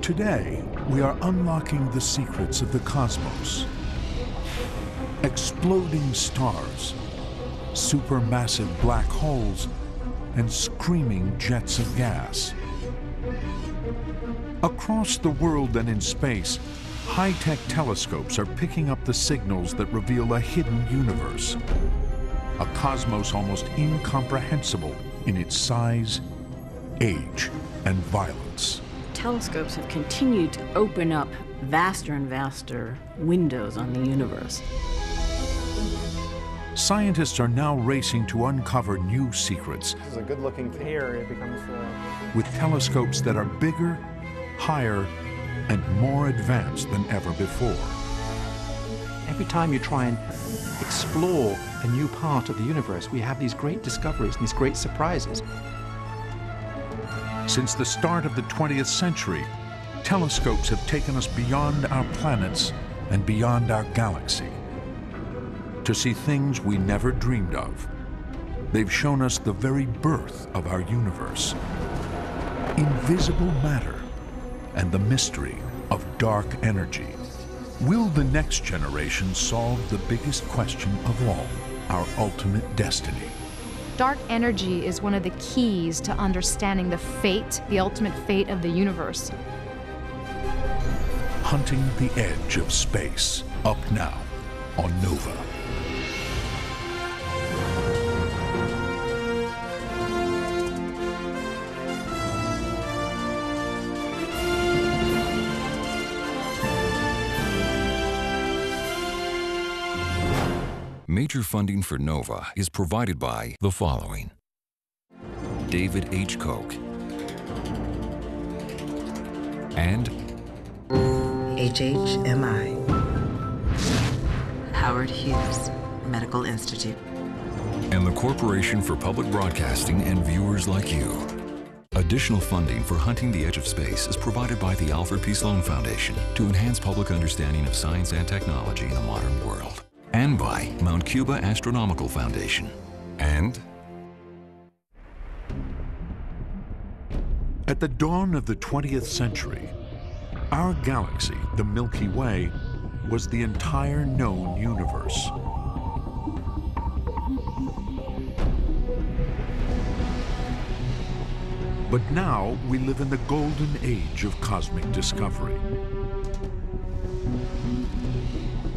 Today, we are unlocking the secrets of the cosmos. Exploding stars, supermassive black holes, and screaming jets of gas. Across the world and in space, high-tech telescopes are picking up the signals that reveal a hidden universe. A cosmos almost incomprehensible in its size, age, and violence. Telescopes have continued to open up vaster and vaster windows on the universe. Scientists are now racing to uncover new secrets. This is a good-looking pair. It becomes with telescopes that are bigger, higher, and more advanced than ever before. Every time you try and explore a new part of the universe, we have these great discoveries and these great surprises. Since the start of the 20th century, telescopes have taken us beyond our planets and beyond our galaxy to see things we never dreamed of. They've shown us the very birth of our universe, invisible matter, and the mystery of dark energy. Will the next generation solve the biggest question of all, our ultimate destiny? Dark energy is one of the keys to understanding the fate, the ultimate fate of the universe. Hunting the edge of space, up now on Nova. Major funding for NOVA is provided by the following: David H. Koch and HHMI, Howard Hughes Medical Institute, and the Corporation for Public Broadcasting and viewers like you. Additional funding for Hunting the Edge of Space is provided by the Alfred P. Sloan Foundation to enhance public understanding of science and technology in the modern world. And by Mount Cuba Astronomical Foundation. And at the dawn of the 20th century, our galaxy, the Milky Way, was the entire known universe. But now we live in the golden age of cosmic discovery.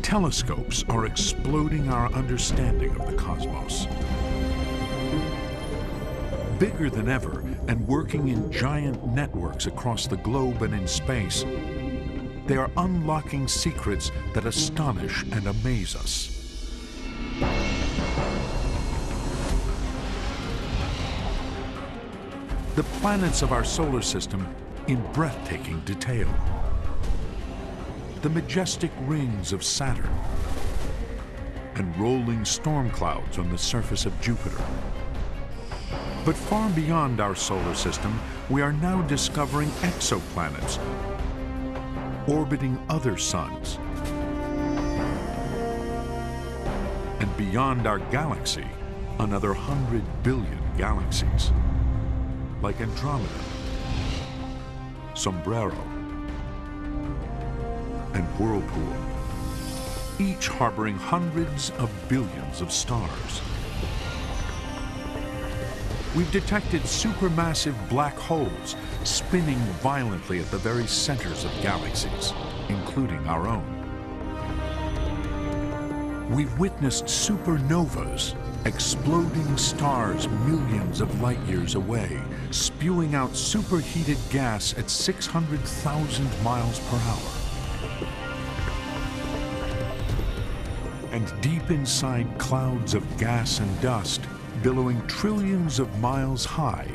Telescopes are exploding our understanding of the cosmos. Bigger than ever and working in giant networks across the globe and in space, they are unlocking secrets that astonish and amaze us. The planets of our solar system in breathtaking detail. The majestic rings of Saturn and rolling storm clouds on the surface of Jupiter. But far beyond our solar system, we are now discovering exoplanets orbiting other suns. And beyond our galaxy, another 100 billion galaxies, like Andromeda, Sombrero, and Whirlpool, each harboring hundreds of billions of stars. We've detected supermassive black holes spinning violently at the very centers of galaxies, including our own. We've witnessed supernovas, exploding stars millions of light years away, spewing out superheated gas at 600,000 miles per hour. And deep inside clouds of gas and dust, billowing trillions of miles high,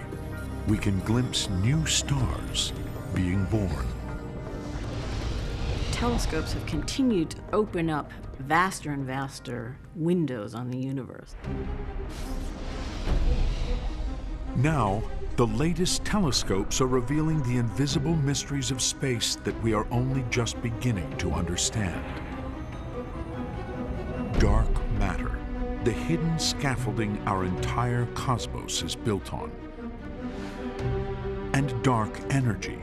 we can glimpse new stars being born. Telescopes have continued to open up vaster and vaster windows on the universe. Now, the latest telescopes are revealing the invisible mysteries of space that we are only just beginning to understand. Dark matter, the hidden scaffolding our entire cosmos is built on. And dark energy,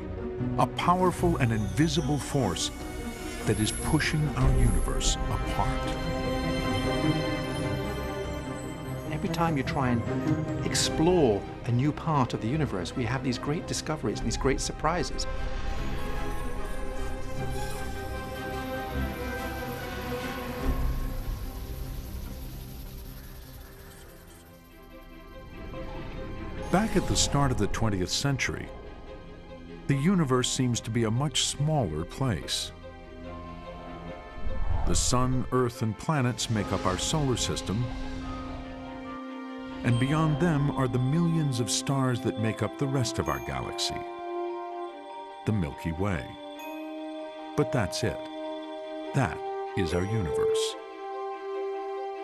a powerful and invisible force that is pushing our universe apart. Every time you try and explore a new part of the universe, we have these great discoveries and these great surprises. Back at the start of the 20th century, the universe seems to be a much smaller place. The sun, Earth, and planets make up our solar system, and beyond them are the millions of stars that make up the rest of our galaxy, the Milky Way. But that's it. That is our universe.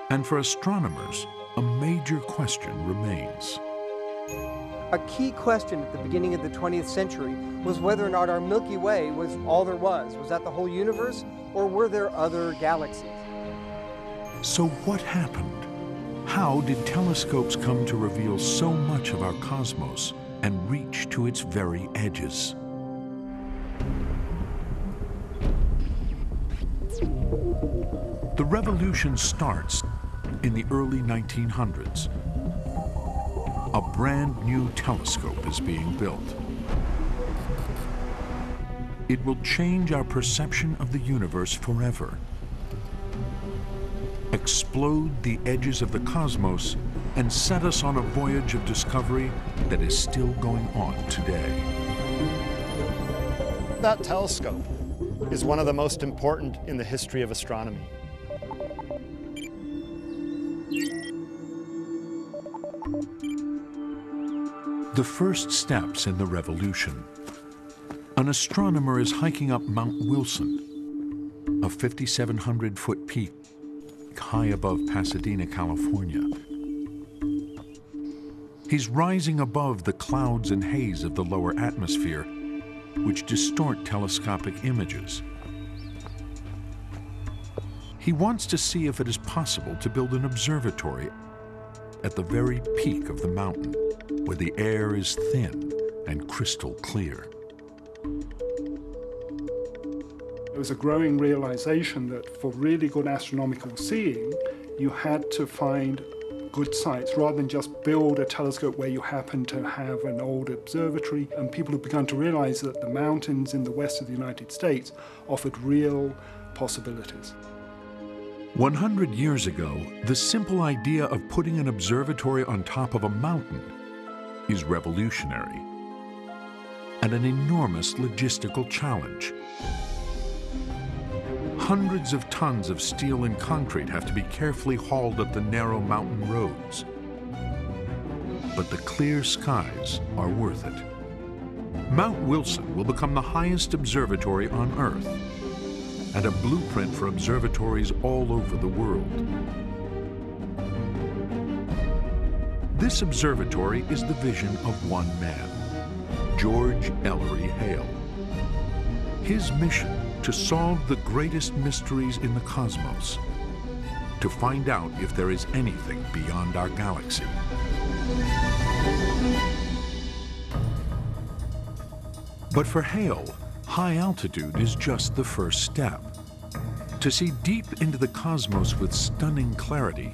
And for astronomers, a major question remains. A key question at the beginning of the 20th century was whether or not our Milky Way was all there was. Was that the whole universe, or were there other galaxies? So what happened? How did telescopes come to reveal so much of our cosmos and reach to its very edges? The revolution starts in the early 1900s. A brand new telescope is being built. It will change our perception of the universe forever, explode the edges of the cosmos, and set us on a voyage of discovery that is still going on today. That telescope is one of the most important in the history of astronomy. The first steps in the revolution. An astronomer is hiking up Mount Wilson, a 5,700-foot peak high above Pasadena, California. He's rising above the clouds and haze of the lower atmosphere, which distort telescopic images. He wants to see if it is possible to build an observatory at the very peak of the mountain, where the air is thin and crystal clear. There was a growing realization that for really good astronomical seeing, you had to find good sites rather than just build a telescope where you happen to have an old observatory. And people have begun to realize that the mountains in the west of the United States offered real possibilities. 100 years ago, the simple idea of putting an observatory on top of a mountain is revolutionary and an enormous logistical challenge. Hundreds of tons of steel and concrete have to be carefully hauled up the narrow mountain roads. But the clear skies are worth it. Mount Wilson will become the highest observatory on Earth and a blueprint for observatories all over the world. This observatory is the vision of one man, George Ellery Hale. His mission: to solve the greatest mysteries in the cosmos, to find out if there is anything beyond our galaxy. But for Hale, high altitude is just the first step. To see deep into the cosmos with stunning clarity,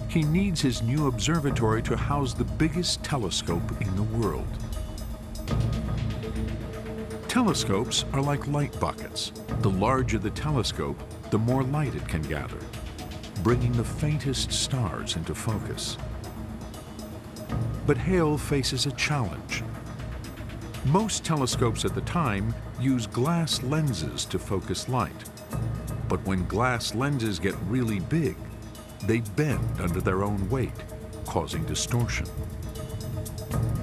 he needs his new observatory to house the biggest telescope in the world. Telescopes are like light buckets. The larger the telescope, the more light it can gather, bringing the faintest stars into focus. But Hale faces a challenge. Most telescopes at the time use glass lenses to focus light. But when glass lenses get really big, they bend under their own weight, causing distortion.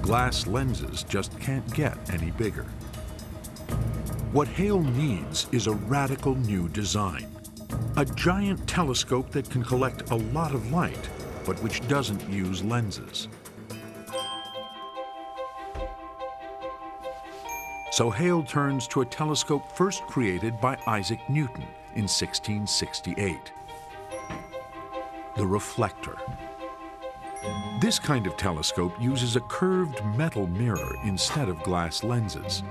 Glass lenses just can't get any bigger. What Hale needs is a radical new design. A giant telescope that can collect a lot of light, but which doesn't use lenses. So Hale turns to a telescope first created by Isaac Newton in 1668. The reflector. This kind of telescope uses a curved metal mirror instead of glass lenses.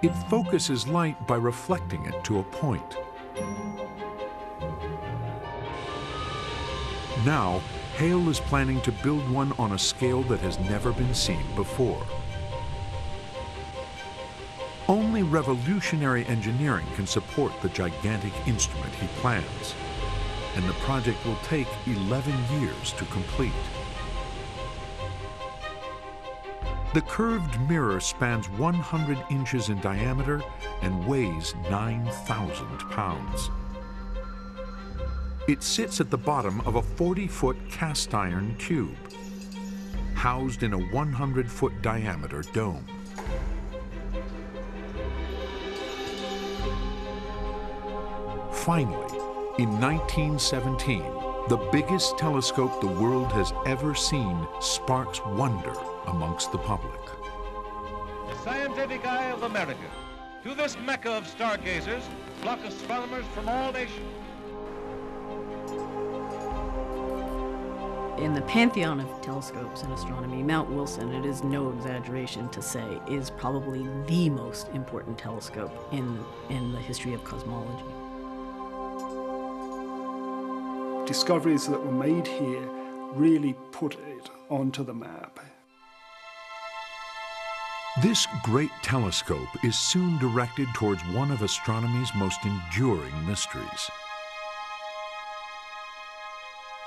It focuses light by reflecting it to a point. Now, Hale is planning to build one on a scale that has never been seen before. Only revolutionary engineering can support the gigantic instrument he plans, and the project will take 11 years to complete. The curved mirror spans 100 inches in diameter and weighs 9,000 pounds. It sits at the bottom of a 40-foot cast iron cube, housed in a 100-foot diameter dome. Finally, in 1917, the biggest telescope the world has ever seen sparks wonder amongst the public. The scientific eye of America. To this mecca of stargazers flock astronomers from all nations. In the pantheon of telescopes in astronomy, Mount Wilson, it is no exaggeration to say, is probably the most important telescope in the history of cosmology. Discoveries that were made here really put it onto the map. This great telescope is soon directed towards one of astronomy's most enduring mysteries.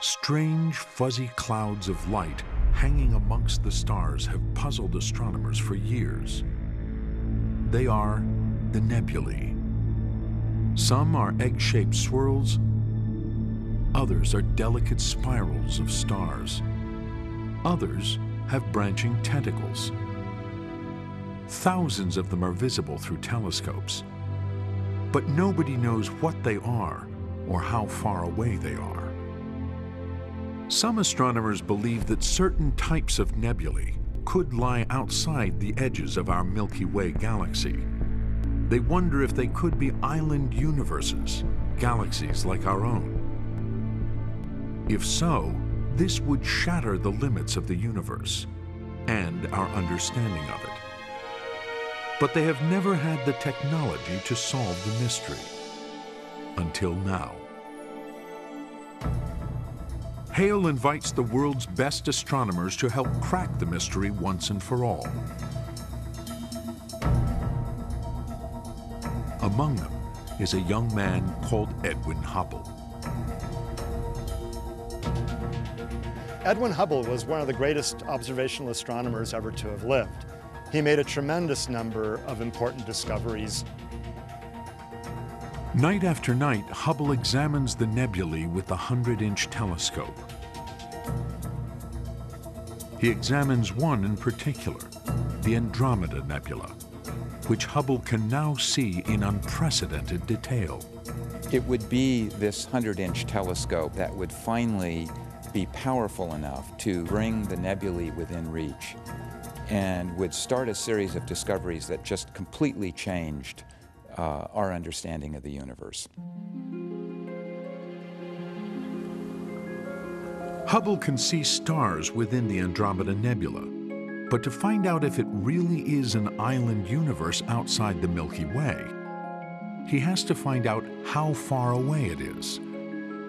Strange, fuzzy clouds of light hanging amongst the stars have puzzled astronomers for years. They are the nebulae. Some are egg-shaped swirls, others are delicate spirals of stars. Others have branching tentacles. Thousands of them are visible through telescopes, but nobody knows what they are or how far away they are. Some astronomers believe that certain types of nebulae could lie outside the edges of our Milky Way galaxy. They wonder if they could be island universes, galaxies like our own. If so, this would shatter the limits of the universe and our understanding of it. But they have never had the technology to solve the mystery, until now. Hale invites the world's best astronomers to help crack the mystery once and for all. Among them is a young man called Edwin Hubble. Edwin Hubble was one of the greatest observational astronomers ever to have lived. He made a tremendous number of important discoveries. Night after night, Hubble examines the nebulae with the 100-inch telescope. He examines one in particular, the Andromeda Nebula, which Hubble can now see in unprecedented detail. It would be this 100-inch telescope that would finally be powerful enough to bring the nebulae within reach and would start a series of discoveries that just completely changed our understanding of the universe. Hubble can see stars within the Andromeda Nebula, but to find out if it really is an island universe outside the Milky Way, he has to find out how far away it is.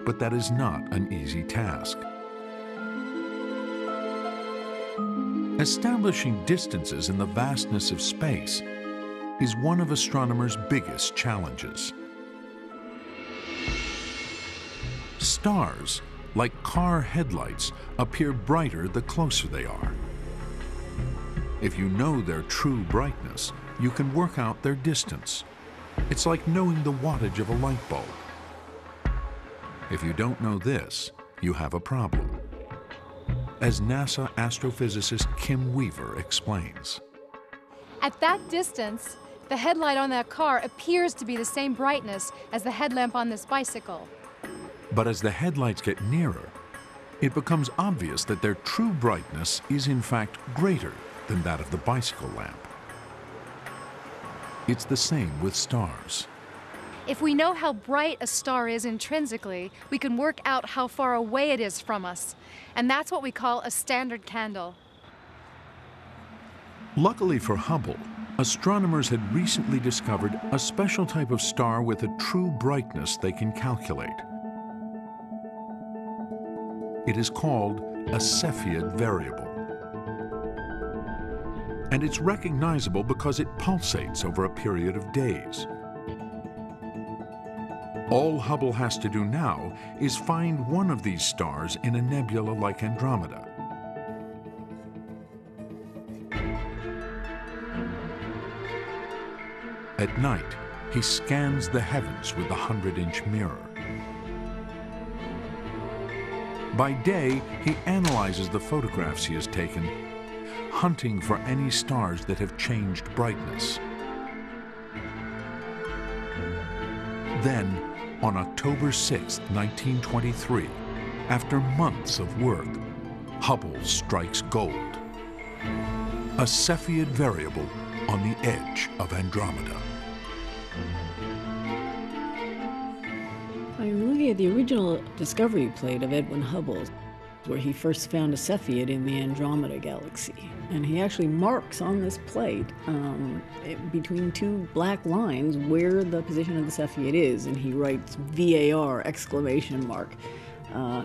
But that is not an easy task. Establishing distances in the vastness of space is one of astronomers' biggest challenges. Stars, like car headlights, appear brighter the closer they are. If you know their true brightness, you can work out their distance. It's like knowing the wattage of a light bulb. If you don't know this, you have a problem, as NASA astrophysicist Kim Weaver explains. At that distance, the headlight on that car appears to be the same brightness as the headlamp on this bicycle. But as the headlights get nearer, it becomes obvious that their true brightness is in fact greater than that of the bicycle lamp. It's the same with stars. If we know how bright a star is intrinsically, we can work out how far away it is from us. And that's what we call a standard candle. Luckily for Hubble, Astronomers had recently discovered a special type of star with a true brightness they can calculate. It is called a Cepheid variable. And it's recognizable because it pulsates over a period of days. All Hubble has to do now is find one of these stars in a nebula like Andromeda. At night, he scans the heavens with a 100-inch mirror. By day, he analyzes the photographs he has taken, hunting for any stars that have changed brightness. Then, on October 6, 1923, after months of work, Hubble strikes gold. A Cepheid variable on the edge of Andromeda. I'm looking at the original discovery plate of Edwin Hubble, where he first found a Cepheid in the Andromeda galaxy. And he actually marks on this plate, between two black lines, where the position of the Cepheid is, and he writes VAR, exclamation mark,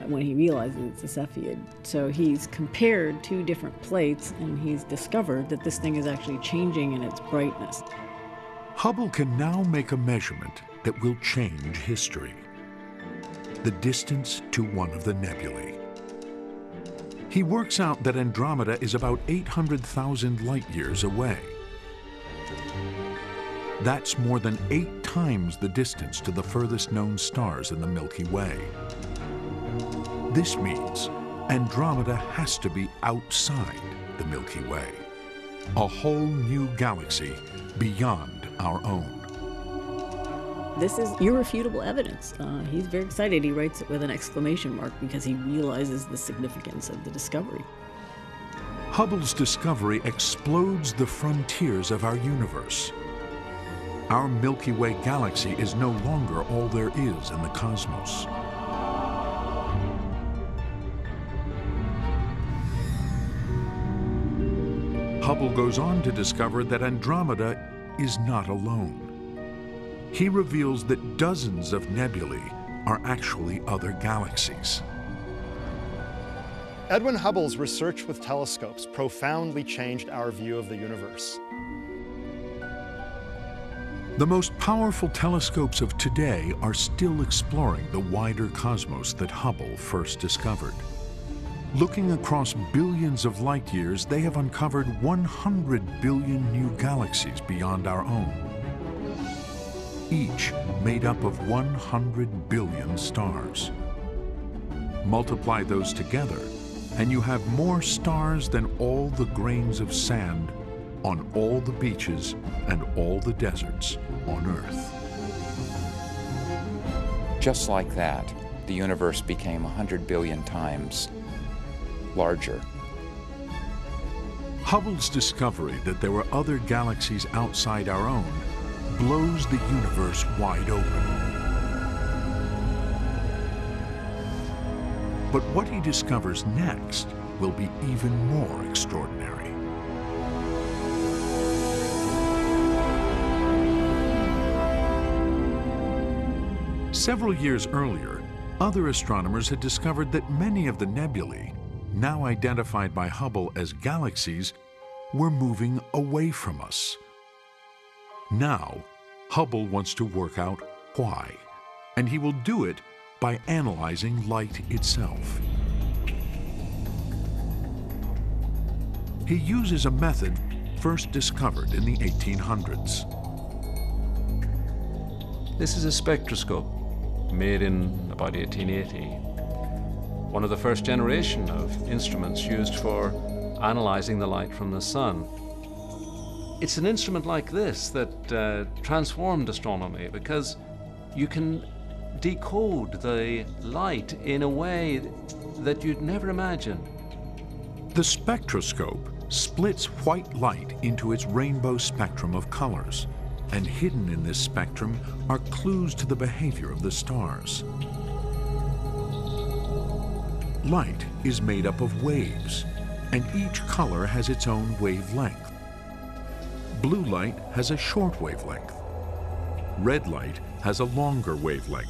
when he realizes it's a Cepheid. So he's compared two different plates, and he's discovered that this thing is actually changing in its brightness. Hubble can now make a measurement that will change history. The distance to one of the nebulae. He works out that Andromeda is about 800,000 light-years away. That's more than 8 times the distance to the furthest known stars in the Milky Way. This means Andromeda has to be outside the Milky Way, a whole new galaxy beyond our own. This is irrefutable evidence. He's very excited. He writes it with an exclamation mark because he realizes the significance of the discovery. Hubble's discovery explodes the frontiers of our universe. Our Milky Way galaxy is no longer all there is in the cosmos. Hubble goes on to discover that Andromeda is not alone. He reveals that dozens of nebulae are actually other galaxies. Edwin Hubble's research with telescopes profoundly changed our view of the universe. The most powerful telescopes of today are still exploring the wider cosmos that Hubble first discovered. Looking across billions of light years, they have uncovered 100 billion new galaxies beyond our own, each made up of 100 billion stars. Multiply those together, and you have more stars than all the grains of sand on all the beaches and all the deserts on Earth. Just like that, the universe became 100 billion times larger. Hubble's discovery that there were other galaxies outside our own blows the universe wide open. But what he discovers next will be even more extraordinary. Several years earlier, other astronomers had discovered that many of the nebulae, now identified by Hubble as galaxies, were moving away from us. Now, Hubble wants to work out why, and he will do it by analyzing light itself. He uses a method first discovered in the 1800s. This is a spectroscope made in about 1880. One of the first generation of instruments used for analyzing the light from the sun. It's an instrument like this that transformed astronomy, because you can decode the light in a way that you'd never imagine. The spectroscope splits white light into its rainbow spectrum of colors, and hidden in this spectrum are clues to the behavior of the stars. Light is made up of waves, and each color has its own wavelength. Blue light has a short wavelength. Red light has a longer wavelength.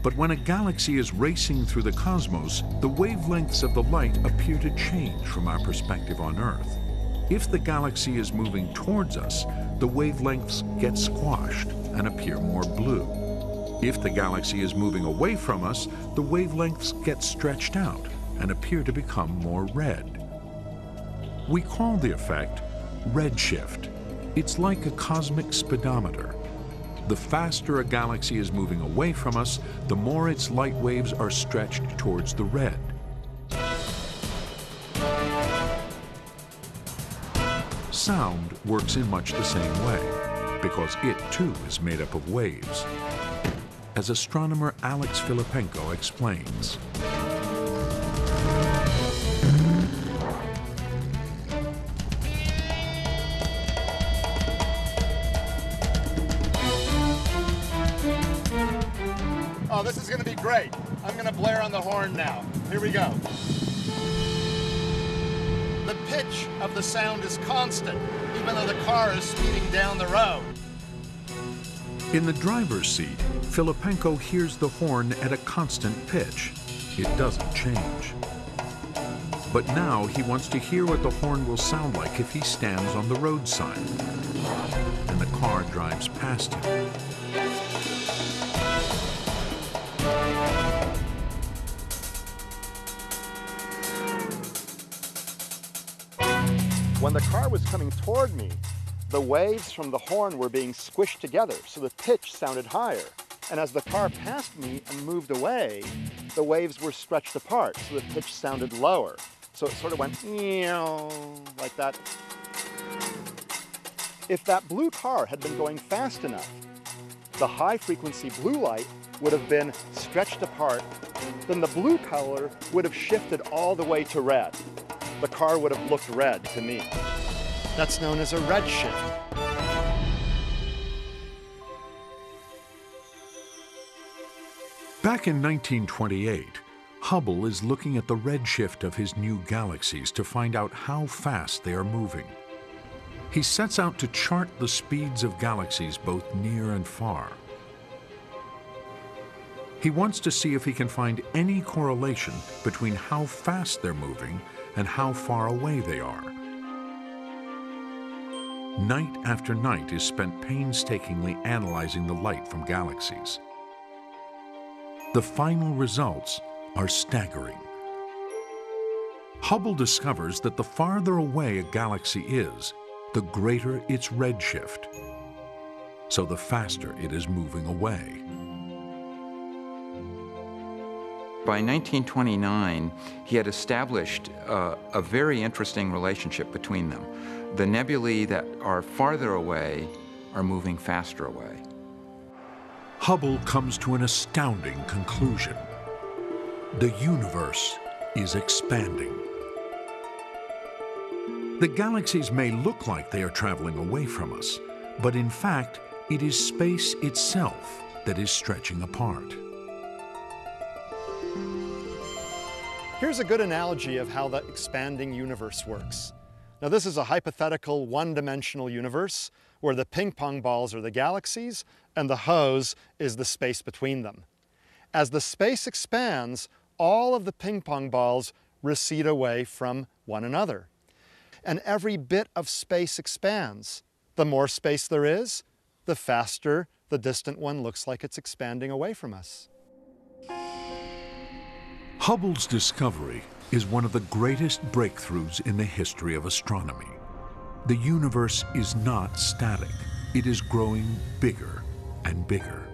But when a galaxy is racing through the cosmos, the wavelengths of the light appear to change from our perspective on Earth. If the galaxy is moving towards us, the wavelengths get squashed and appear more blue. If the galaxy is moving away from us, the wavelengths get stretched out and appear to become more red. We call the effect redshift. It's like a cosmic speedometer. The faster a galaxy is moving away from us, the more its light waves are stretched towards the red. Sound works in much the same way, because it too is made up of waves. As astronomer Alex Filipenko explains. Oh, this is going to be great. I'm going to blare on the horn now. Here we go. The pitch of the sound is constant, even though the car is speeding down the road. In the driver's seat, Filipenko hears the horn at a constant pitch. It doesn't change. But now he wants to hear what the horn will sound like if he stands on the roadside and the car drives past him. When the car was coming toward me, the waves from the horn were being squished together, so the pitch sounded higher. And as the car passed me and moved away, the waves were stretched apart, so the pitch sounded lower. So it sort of went like that. If that blue car had been going fast enough, the high-frequency blue light would have been stretched apart, then the blue color would have shifted all the way to red. The car would have looked red to me. That's known as a redshift. Back in 1928, Hubble is looking at the redshift of his new galaxies to find out how fast they are moving. He sets out to chart the speeds of galaxies both near and far. He wants to see if he can find any correlation between how fast they're moving and how far away they are. Night after night is spent painstakingly analyzing the light from galaxies. The final results are staggering. Hubble discovers that the farther away a galaxy is, the greater its redshift, so the faster it is moving away. By 1929, he had established a very interesting relationship between them. The nebulae that are farther away are moving faster away. Hubble comes to an astounding conclusion. The universe is expanding. The galaxies may look like they are traveling away from us, but in fact, it is space itself that is stretching apart. Here's a good analogy of how the expanding universe works. Now, this is a hypothetical one-dimensional universe where the ping pong balls are the galaxies and the hose is the space between them. As the space expands, all of the ping pong balls recede away from one another. And every bit of space expands. The more space there is, the faster the distant one looks like it's expanding away from us. Hubble's discovery is one of the greatest breakthroughs in the history of astronomy. The universe is not static. It is growing bigger and bigger.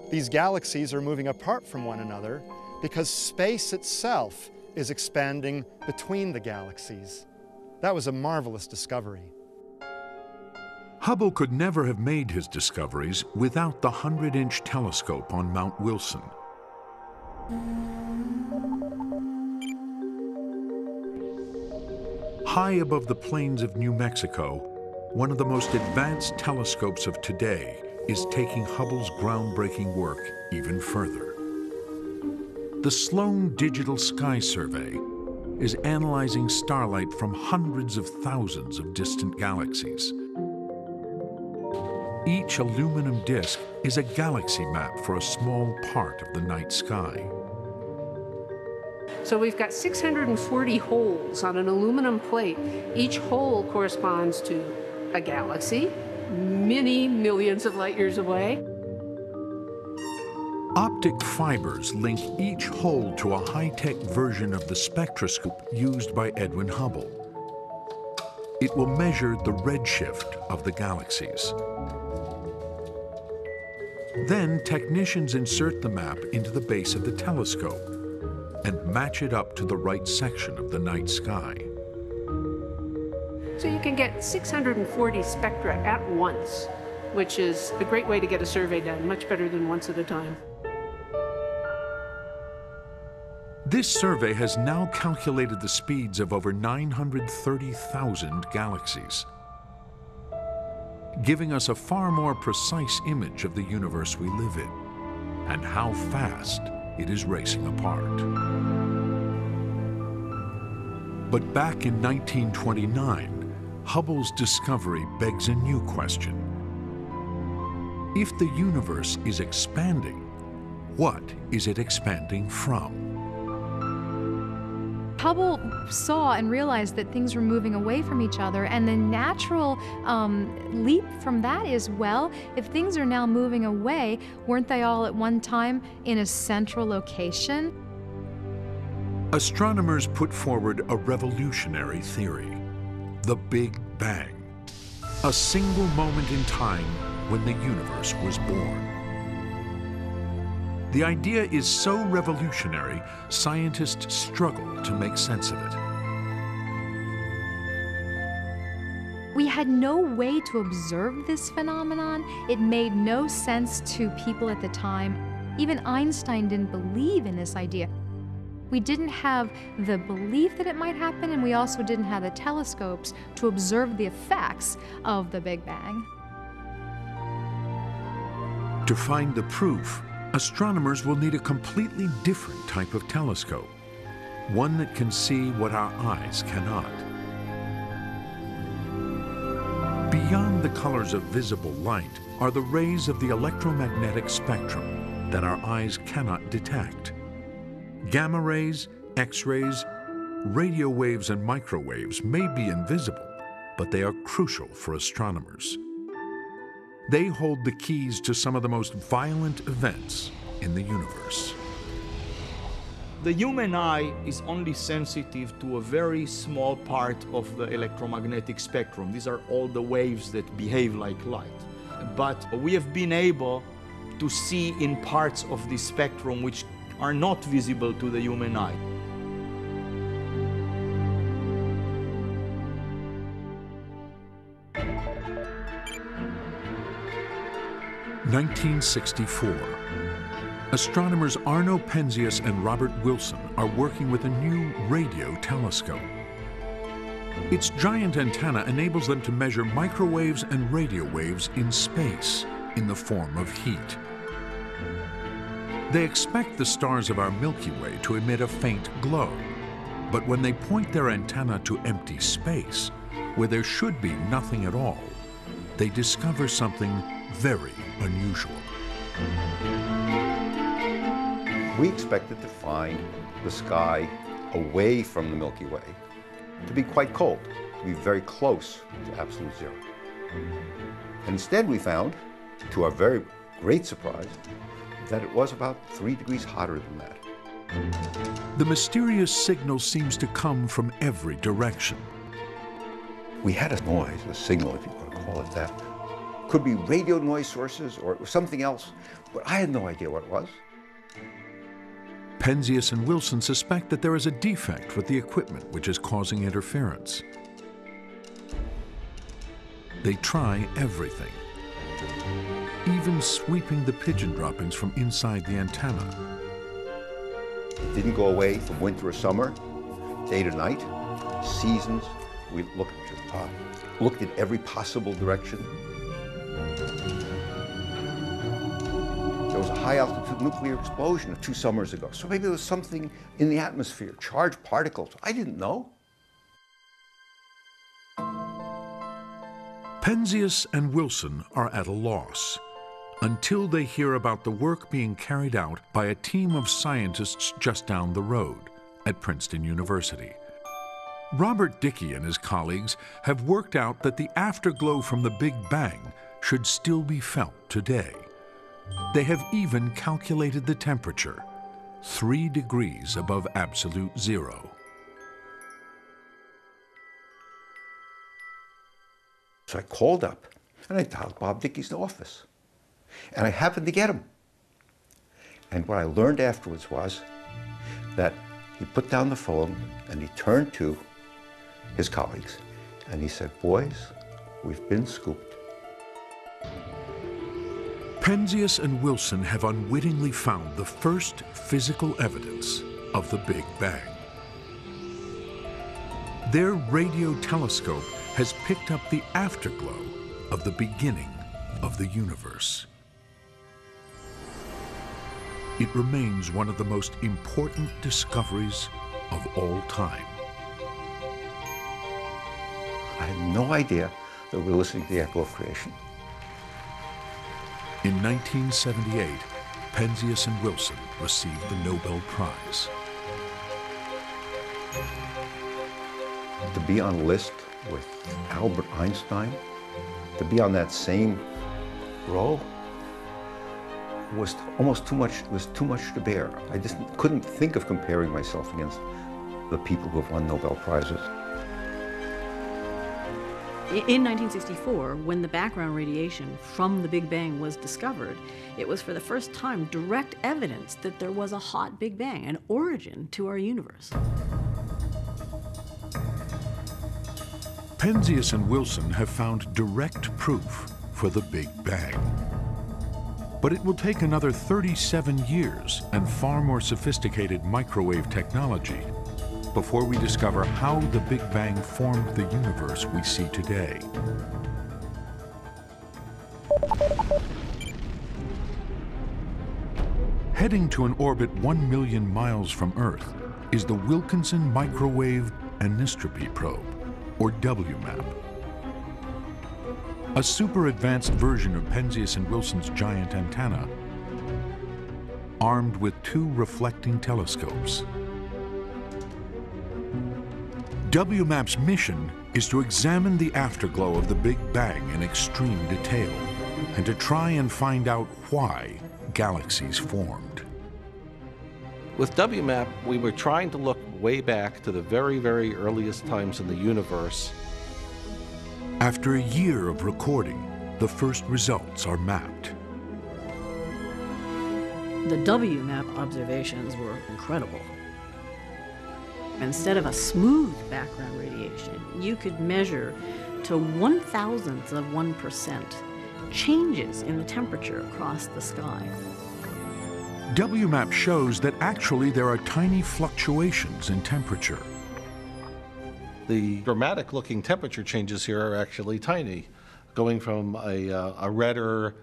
These galaxies are moving apart from one another because space itself is expanding between the galaxies. That was a marvelous discovery. Hubble could never have made his discoveries without the 100-inch telescope on Mount Wilson. High above the plains of New Mexico, one of the most advanced telescopes of today is taking Hubble's groundbreaking work even further. The Sloan Digital Sky Survey is analyzing starlight from hundreds of thousands of distant galaxies. Each aluminum disk is a galaxy map for a small part of the night sky. So we've got 640 holes on an aluminum plate. Each hole corresponds to a galaxy, many millions of light years away. Optic fibers link each hole to a high-tech version of the spectroscope used by Edwin Hubble. It will measure the redshift of the galaxies. Then technicians insert the map into the base of the telescope and match it up to the right section of the night sky. So you can get 640 spectra at once, which is a great way to get a survey done, much better than once at a time. This survey has now calculated the speeds of over 930,000 galaxies, giving us a far more precise image of the universe we live in and how fast it is racing apart. But back in 1929, Hubble's discovery begs a new question. If the universe is expanding, what is it expanding from? Hubble saw and realized that things were moving away from each other, and the natural leap from that is, well, if things are now moving away, weren't they all at one time in a central location? Astronomers put forward a revolutionary theory, the Big Bang, a single moment in time when the universe was born. The idea is so revolutionary, scientists struggle to make sense of it. We had no way to observe this phenomenon. It made no sense to people at the time. Even Einstein didn't believe in this idea. We didn't have the belief that it might happen, and we also didn't have the telescopes to observe the effects of the Big Bang. To find the proof, astronomers will need a completely different type of telescope, one that can see what our eyes cannot. Beyond the colors of visible light are the rays of the electromagnetic spectrum that our eyes cannot detect. Gamma rays, X-rays, radio waves, and microwaves may be invisible, but they are crucial for astronomers. They hold the keys to some of the most violent events in the universe. The human eye is only sensitive to a very small part of the electromagnetic spectrum. These are all the waves that behave like light. But we have been able to see in parts of the spectrum which are not visible to the human eye. (1964). Astronomers Arno Penzias and Robert Wilson are working with a new radio telescope. Its giant antenna enables them to measure microwaves and radio waves in space in the form of heat. They expect the stars of our Milky Way to emit a faint glow, but when they point their antenna to empty space, where there should be nothing at all, they discover something very unusual. We expected to find the sky away from the Milky Way to be quite cold, to be very close to absolute zero. And instead we found, to our very great surprise, that it was about 3 degrees hotter than that. The mysterious signal seems to come from every direction. We had a noise, a signal, if you want to call it that. Could be radio noise sources or something else, but I had no idea what it was. Penzias and Wilson suspect that there is a defect with the equipment which is causing interference. They try everything, even sweeping the pigeon droppings from inside the antenna. It didn't go away from winter or summer, day to night, seasons. We looked at every possible direction. There was a high-altitude nuclear explosion 2 summers ago. So maybe there was something in the atmosphere, charged particles. I didn't know. Penzias and Wilson are at a loss until they hear about the work being carried out by a team of scientists just down the road at Princeton University. Robert Dickey and his colleagues have worked out that the afterglow from the Big Bang should still be felt today. They have even calculated the temperature, 3 degrees above absolute zero. So I called up and I dialed Bob Dickey's office. And I happened to get him. And what I learned afterwards was that he put down the phone and he turned to his colleagues and he said, "Boys, we've been scooped." Penzias and Wilson have unwittingly found the first physical evidence of the Big Bang. Their radio telescope has picked up the afterglow of the beginning of the universe. It remains one of the most important discoveries of all time. I had no idea that we were listening to the echo of creation. In 1978, Penzias and Wilson received the Nobel Prize. To be on a list with Albert Einstein, to be on that same row, was almost too much. Was too much to bear. I just couldn't think of comparing myself against the people who have won Nobel Prizes. In 1964, when the background radiation from the Big Bang was discovered, it was for the first time direct evidence that there was a hot Big Bang, an origin to our universe. Penzias and Wilson have found direct proof for the Big Bang. But it will take another 37 years and far more sophisticated microwave technology before we discover how the Big Bang formed the universe we see today. Heading to an orbit 1 million miles from Earth is the Wilkinson Microwave Anisotropy Probe, or WMAP. A super advanced version of Penzias and Wilson's giant antenna, armed with 2 reflecting telescopes. WMAP's mission is to examine the afterglow of the Big Bang in extreme detail and to try and find out why galaxies formed. With WMAP, we were trying to look way back to the very, very earliest times in the universe. After a year of recording, the first results are mapped. The WMAP observations were incredible. Instead of a smooth background radiation, you could measure to 1,000th of 1% changes in the temperature across the sky. WMAP shows that actually there are tiny fluctuations in temperature. The dramatic-looking temperature changes here are actually tiny, going from a redder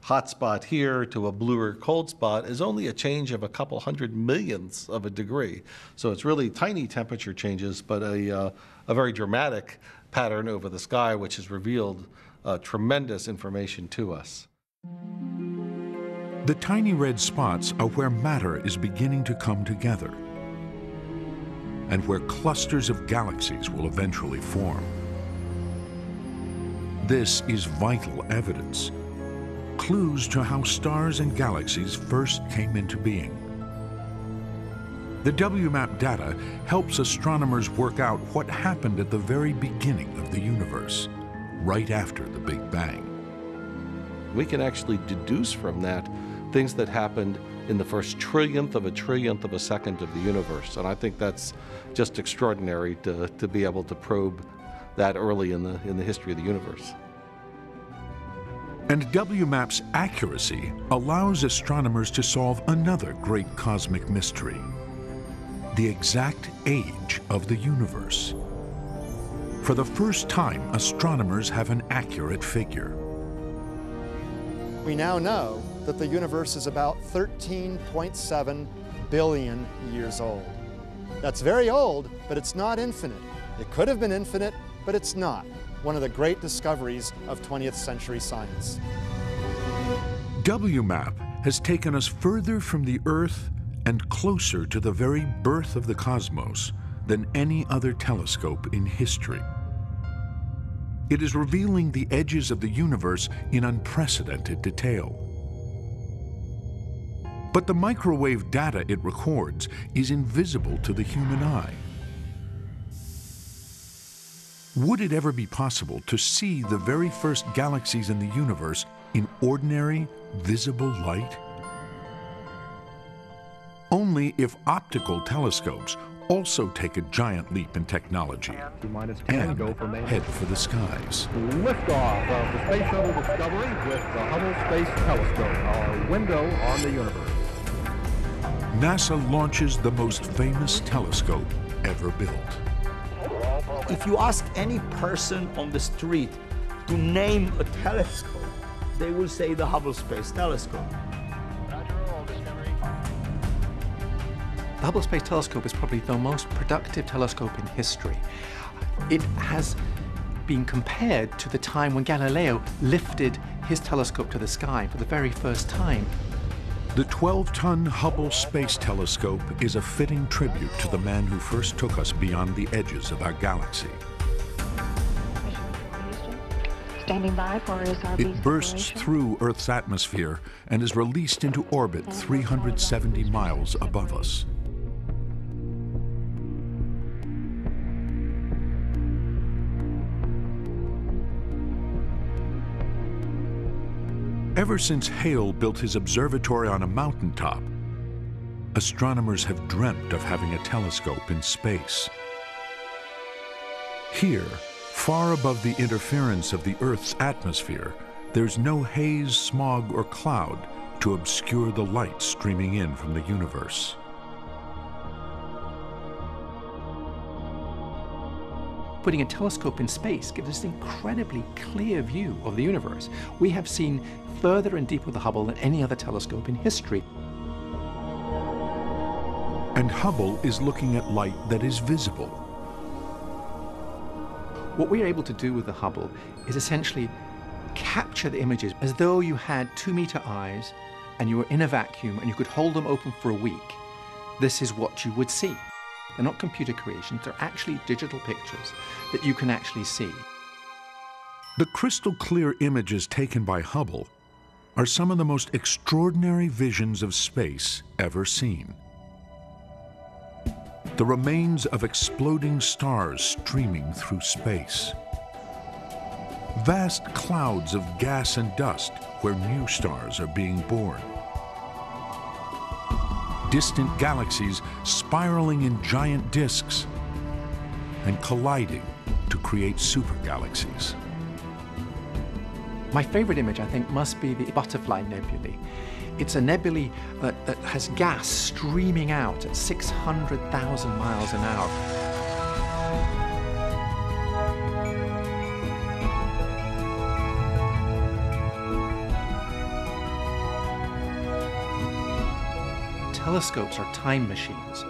hot spot here to a bluer cold spot is only a change of a couple 100 millionths of a degree. So it's really tiny temperature changes, but a very dramatic pattern over the sky, which has revealed tremendous information to us. The tiny red spots are where matter is beginning to come together and where clusters of galaxies will eventually form. This is vital evidence, clues to how stars and galaxies first came into being. The WMAP data helps astronomers work out what happened at the very beginning of the universe, right after the Big Bang. We can actually deduce from that things that happened in the first trillionth of a second of the universe. And I think that's just extraordinary to be able to probe that early in the history of the universe. And WMAP's accuracy allows astronomers to solve another great cosmic mystery: the exact age of the universe. For the first time, astronomers have an accurate figure. We now know that the universe is about 13.7 billion years old. That's very old, but it's not infinite. It could have been infinite, but it's not. One of the great discoveries of 20th century science. WMAP has taken us further from the Earth and closer to the very birth of the cosmos than any other telescope in history. It is revealing the edges of the universe in unprecedented detail. But the microwave data it records is invisible to the human eye. Would it ever be possible to see the very first galaxies in the universe in ordinary, visible light? Only if optical telescopes also take a giant leap in technology and head for the skies. Liftoff of the Space Shuttle Discovery with the Hubble Space Telescope, our window on the universe. NASA launches the most famous telescope ever built. If you ask any person on the street to name a telescope, they will say the Hubble Space Telescope. The Hubble Space Telescope is probably the most productive telescope in history. It has been compared to the time when Galileo lifted his telescope to the sky for the very first time. The 12-ton Hubble Space Telescope is a fitting tribute to the man who first took us beyond the edges of our galaxy. Standing by for It bursts through Earth's atmosphere and is released into orbit 370 miles above us. Ever since Hale built his observatory on a mountaintop, astronomers have dreamt of having a telescope in space. Here, far above the interference of the Earth's atmosphere, there's no haze, smog, or cloud to obscure the light streaming in from the universe. Putting a telescope in space gives us an incredibly clear view of the universe. We have seen further and deeper with the Hubble than any other telescope in history. And Hubble is looking at light that is visible. What we're able to do with the Hubble is essentially capture the images as though you had 2-meter eyes and you were in a vacuum and you could hold them open for a week. This is what you would see. They're not computer creations, they're actually digital pictures that you can actually see. The crystal clear images taken by Hubble are some of the most extraordinary visions of space ever seen. The remains of exploding stars streaming through space. Vast clouds of gas and dust where new stars are being born. Distant galaxies spiraling in giant disks and colliding to create supergalaxies. My favorite image, I think, must be the Butterfly Nebulae. It's a nebulae that has gas streaming out at 600,000 miles an hour. Telescopes are time machines.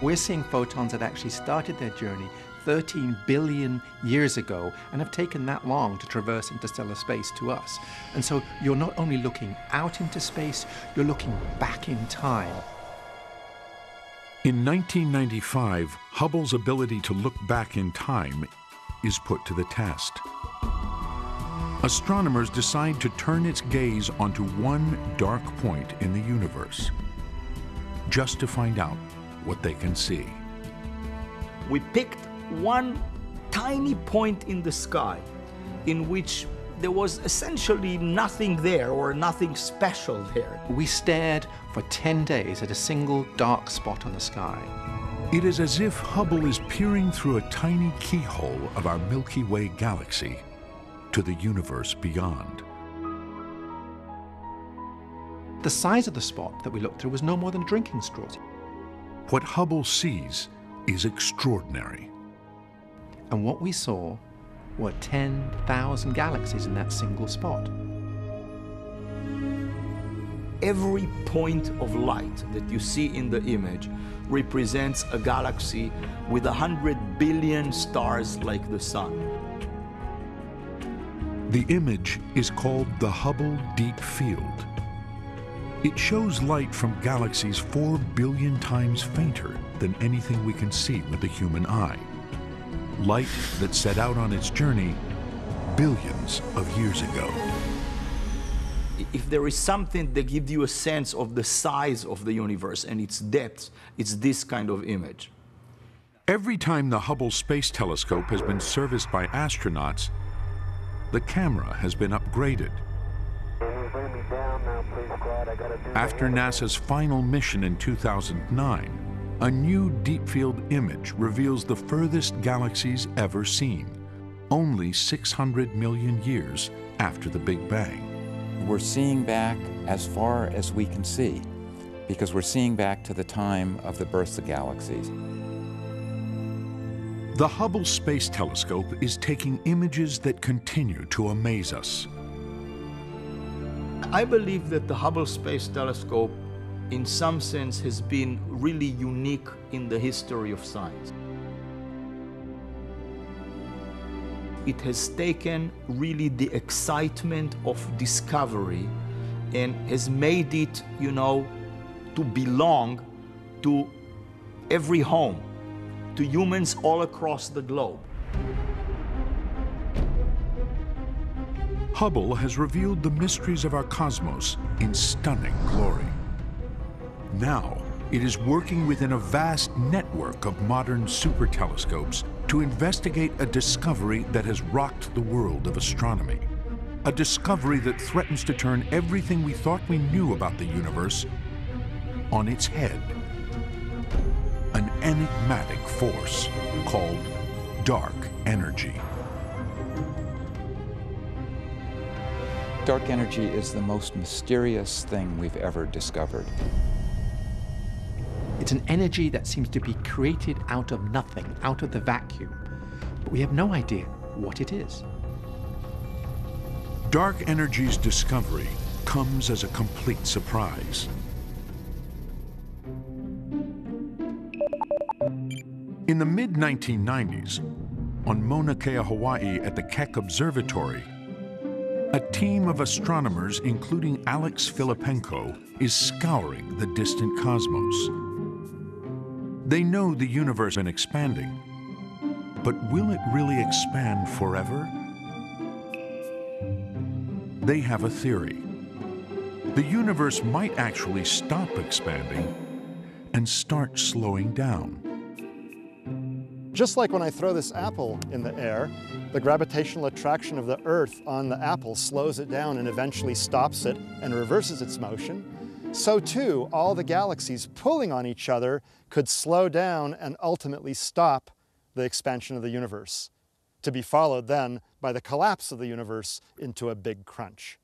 We're seeing photons that actually started their journey 13 billion years ago and have taken that long to traverse interstellar space to us. And so you're not only looking out into space, you're looking back in time. In 1995, Hubble's ability to look back in time is put to the test. Astronomers decide to turn its gaze onto one dark point in the universe, just to find out what they can see. We picked one tiny point in the sky in which there was essentially nothing there or nothing special there. We stared for 10 days at a single dark spot on the sky. It is as if Hubble is peering through a tiny keyhole of our Milky Way galaxy to the universe beyond. The size of the spot that we looked through was no more than drinking straws. What Hubble sees is extraordinary. And what we saw were 10,000 galaxies in that single spot. every point of light that you see in the image represents a galaxy with 100 billion stars like the sun. The image is called the Hubble Deep Field. It shows light from galaxies 4 billion times fainter than anything we can see with the human eye. Light that set out on its journey billions of years ago. If there is something that gives you a sense of the size of the universe and its depth, it's this kind of image. Every time the Hubble Space Telescope has been serviced by astronauts, the camera has been upgraded. After NASA's final mission in 2009, a new deep field image reveals the furthest galaxies ever seen, only 600 million years after the Big Bang. We're seeing back as far as we can see, because we're seeing back to the time of the births of galaxies. The Hubble Space Telescope is taking images that continue to amaze us. I believe that the Hubble Space Telescope, in some sense, has been really unique in the history of science. It has taken really the excitement of discovery and has made it, you know, to belong to every home, to humans all across the globe. Hubble has revealed the mysteries of our cosmos in stunning glory. Now, it is working within a vast network of modern super telescopes to investigate a discovery that has rocked the world of astronomy. A discovery that threatens to turn everything we thought we knew about the universe on its head. An enigmatic force called dark energy. Dark energy is the most mysterious thing we've ever discovered. It's an energy that seems to be created out of nothing, out of the vacuum. But we have no idea what it is. Dark energy's discovery comes as a complete surprise. In the mid-1990s, on Mauna Kea, Hawaii at the Keck Observatory, a team of astronomers, including Alex Filipenko, is scouring the distant cosmos. They know the universe is expanding, but will it really expand forever? They have a theory. The universe might actually stop expanding and start slowing down. Just like when I throw this apple in the air, the gravitational attraction of the Earth on the apple slows it down and eventually stops it and reverses its motion, so too, all the galaxies pulling on each other could slow down and ultimately stop the expansion of the universe, to be followed then by the collapse of the universe into a big crunch.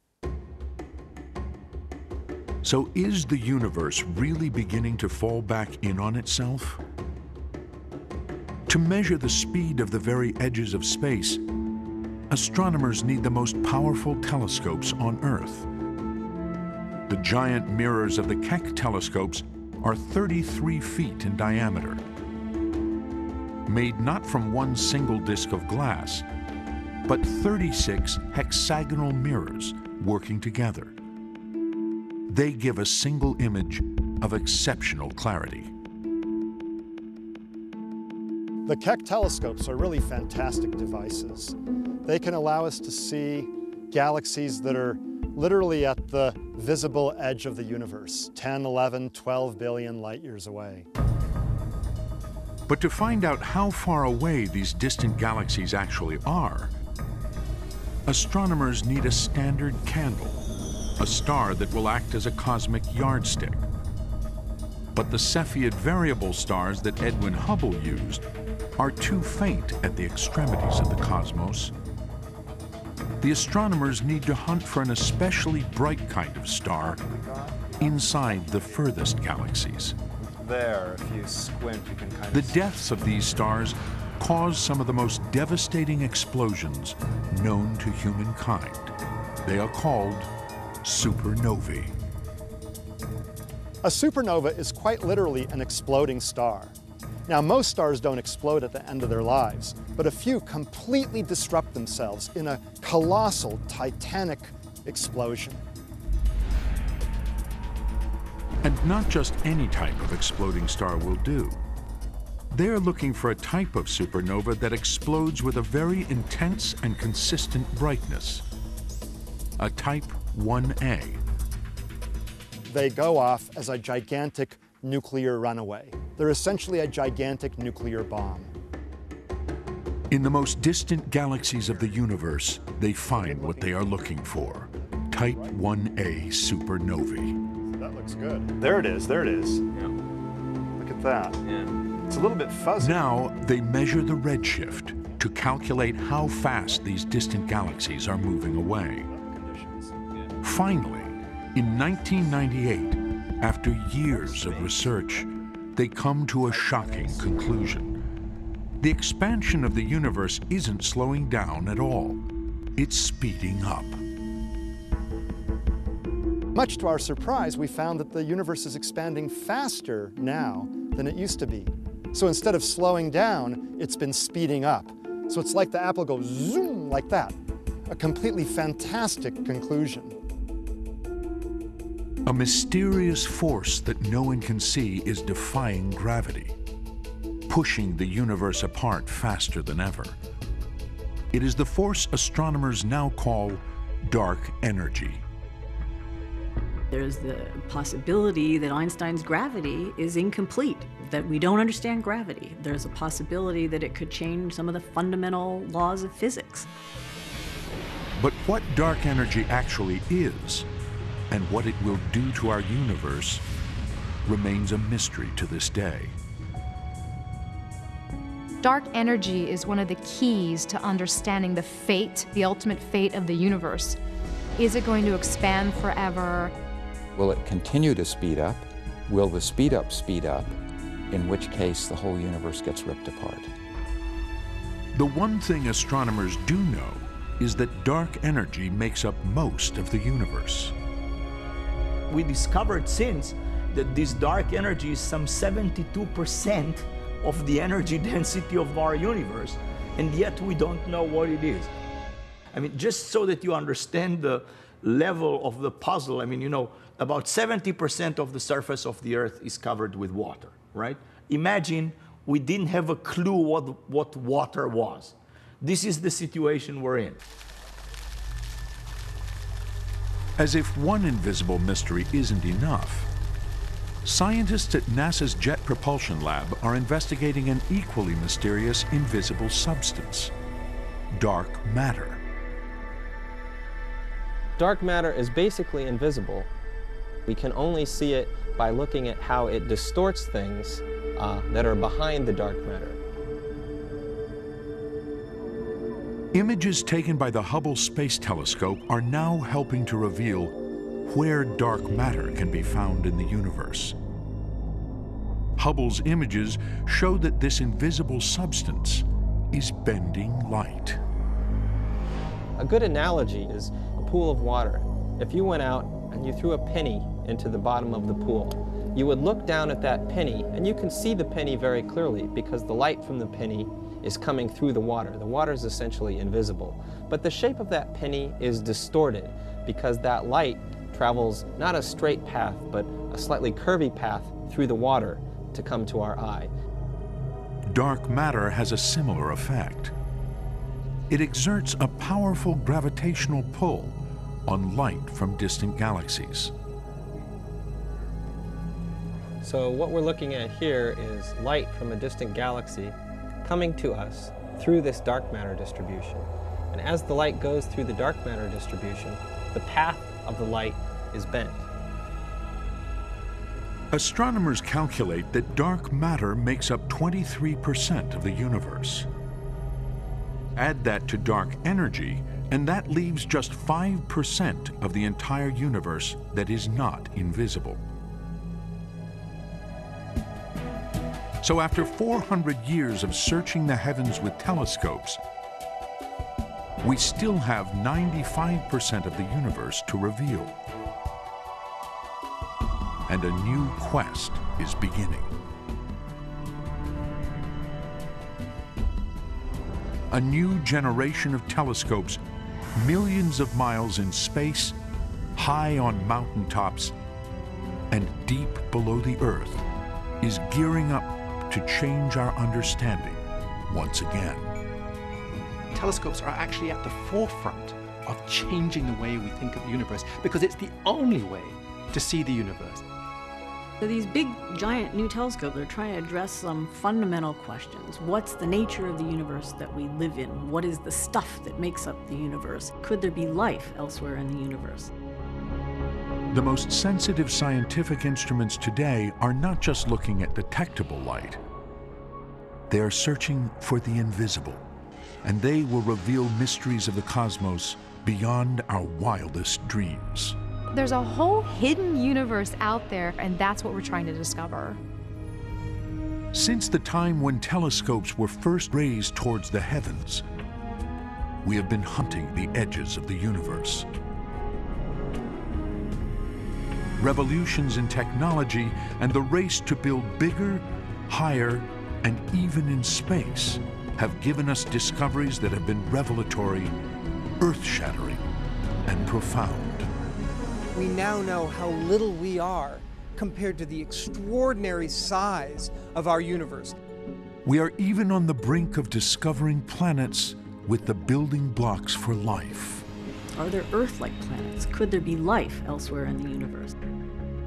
So is the universe really beginning to fall back in on itself? To measure the speed of the very edges of space, astronomers need the most powerful telescopes on Earth. The giant mirrors of the Keck telescopes are 33 feet in diameter. Made not from one single disk of glass, but 36 hexagonal mirrors working together. They give a single image of exceptional clarity. The Keck telescopes are really fantastic devices. They can allow us to see galaxies that are literally at the visible edge of the universe, 10, 11, 12 billion light years away. But to find out how far away these distant galaxies actually are, astronomers need a standard candle, a star that will act as a cosmic yardstick. But the Cepheid variable stars that Edwin Hubble used are too faint at the extremities of the cosmos. The astronomers need to hunt for an especially bright kind of star inside the furthest galaxies. There, if you squint, you can kind of... The deaths of these stars cause some of the most devastating explosions known to humankind. They are called supernovae. A supernova is quite literally an exploding star. Now, most stars don't explode at the end of their lives, but a few completely disrupt themselves in a colossal, titanic explosion. And not just any type of exploding star will do. They're looking for a type of supernova that explodes with a very intense and consistent brightness. A type 1A. They go off as a gigantic nuclear runaway. They're essentially a gigantic nuclear bomb. In the most distant galaxies of the universe, they find what they are looking for. Type 1A supernovae. That looks good. There it is, there it is. Yeah. Look at that. Yeah. It's a little bit fuzzy. Now they measure the redshift to calculate how fast these distant galaxies are moving away. Finally, in 1998, after years of research, they come to a shocking conclusion. The expansion of the universe isn't slowing down at all. It's speeding up. Much to our surprise, we found that the universe is expanding faster now than it used to be. So instead of slowing down, it's been speeding up. So it's like the apple goes zoom like that. A completely fantastic conclusion. A mysterious force that no one can see is defying gravity, pushing the universe apart faster than ever. It is the force astronomers now call dark energy. There's the possibility that Einstein's gravity is incomplete, that we don't understand gravity. There's a possibility that it could change some of the fundamental laws of physics. But what dark energy actually is, and what it will do to our universe, remains a mystery to this day. Dark energy is one of the keys to understanding the fate, the ultimate fate of the universe. Is it going to expand forever? Will it continue to speed up? Will the speed up, in which case the whole universe gets ripped apart? The one thing astronomers do know is that dark energy makes up most of the universe. We discovered since that this dark energy is some 72% of the energy density of our universe, and yet we don't know what it is. I mean, just so that you understand the level of the puzzle, I mean, you know, about 70% of the surface of the Earth is covered with water, right? Imagine we didn't have a clue what water was. This is the situation we're in. As if one invisible mystery isn't enough, scientists at NASA's Jet Propulsion Lab are investigating an equally mysterious invisible substance, dark matter. Dark matter is basically invisible. We can only see it by looking at how it distorts things that are behind the dark matter. Images taken by the Hubble Space Telescope are now helping to reveal where dark matter can be found in the universe. Hubble's images show that this invisible substance is bending light. A good analogy is a pool of water. If you went out and you threw a penny into the bottom of the pool, you would look down at that penny and you can see the penny very clearly because the light from the penny is coming through the water. The water is essentially invisible. But the shape of that penny is distorted because that light travels not a straight path, but a slightly curvy path through the water to come to our eye. Dark matter has a similar effect. It exerts a powerful gravitational pull on light from distant galaxies. So what we're looking at here is light from a distant galaxy coming to us through this dark matter distribution. And as the light goes through the dark matter distribution, the path of the light is bent. Astronomers calculate that dark matter makes up 23% of the universe. Add that to dark energy, and that leaves just 5% of the entire universe that is not invisible. So after 400 years of searching the heavens with telescopes, we still have 95% of the universe to reveal. and a new quest is beginning. A new generation of telescopes, millions of miles in space, high on mountaintops, and deep below the Earth, is gearing up to change our understanding once again. Telescopes are actually at the forefront of changing the way we think of the universe, because it's the only way to see the universe. So these big, giant new telescopes are trying to address some fundamental questions. What's the nature of the universe that we live in? What is the stuff that makes up the universe? Could there be life elsewhere in the universe? The most sensitive scientific instruments today are not just looking at detectable light. They are searching for the invisible, and they will reveal mysteries of the cosmos beyond our wildest dreams. There's a whole hidden universe out there, and that's what we're trying to discover. Since the time when telescopes were first raised towards the heavens, we have been hunting the edges of the universe. Revolutions in technology and the race to build bigger, higher, and even in space have given us discoveries that have been revelatory, earth-shattering, and profound. We now know how little we are compared to the extraordinary size of our universe. We are even on the brink of discovering planets with the building blocks for life. Are there Earth-like planets? Could there be life elsewhere in the universe?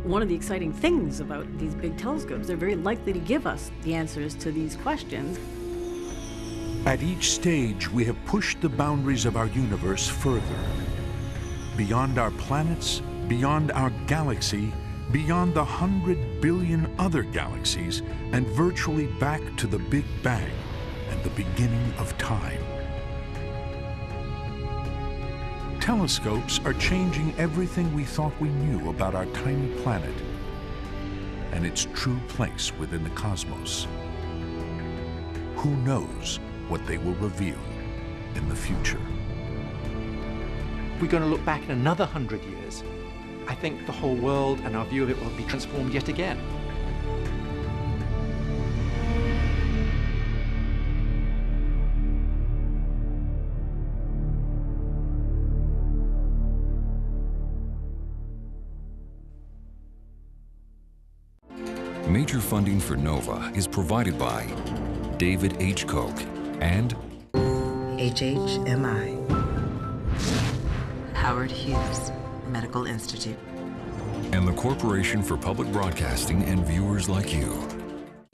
One of the exciting things about these big telescopes, they're very likely to give us the answers to these questions. At each stage, we have pushed the boundaries of our universe further. Beyond our planets, beyond our galaxy, beyond the 100 billion other galaxies, and virtually back to the Big Bang and the beginning of time. Telescopes are changing everything we thought we knew about our tiny planet and its true place within the cosmos. Who knows what they will reveal in the future? We're going to look back in another 100 years. I think the whole world and our view of it will be transformed yet again. Major funding for NOVA is provided by David H. Koch and HHMI. Howard Hughes Medical Institute. And the Corporation for Public Broadcasting and Viewers Like You.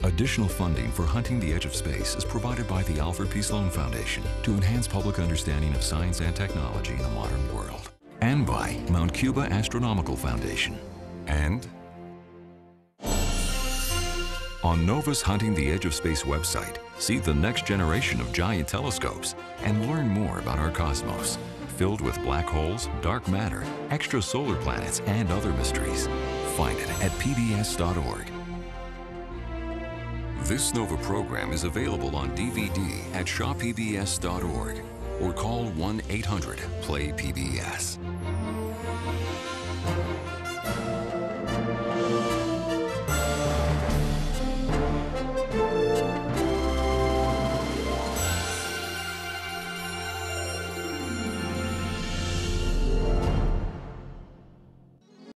Additional funding for Hunting the Edge of Space is provided by the Alfred P. Sloan Foundation to enhance public understanding of science and technology in the modern world. And by Mount Cuba Astronomical Foundation. And on NOVA's Hunting the Edge of Space website, see the next generation of giant telescopes and learn more about our cosmos, filled with black holes, dark matter, extrasolar planets, and other mysteries. Find it at pbs.org. This NOVA program is available on DVD at shawpbs.org or call 1-800-PLAY-PBS.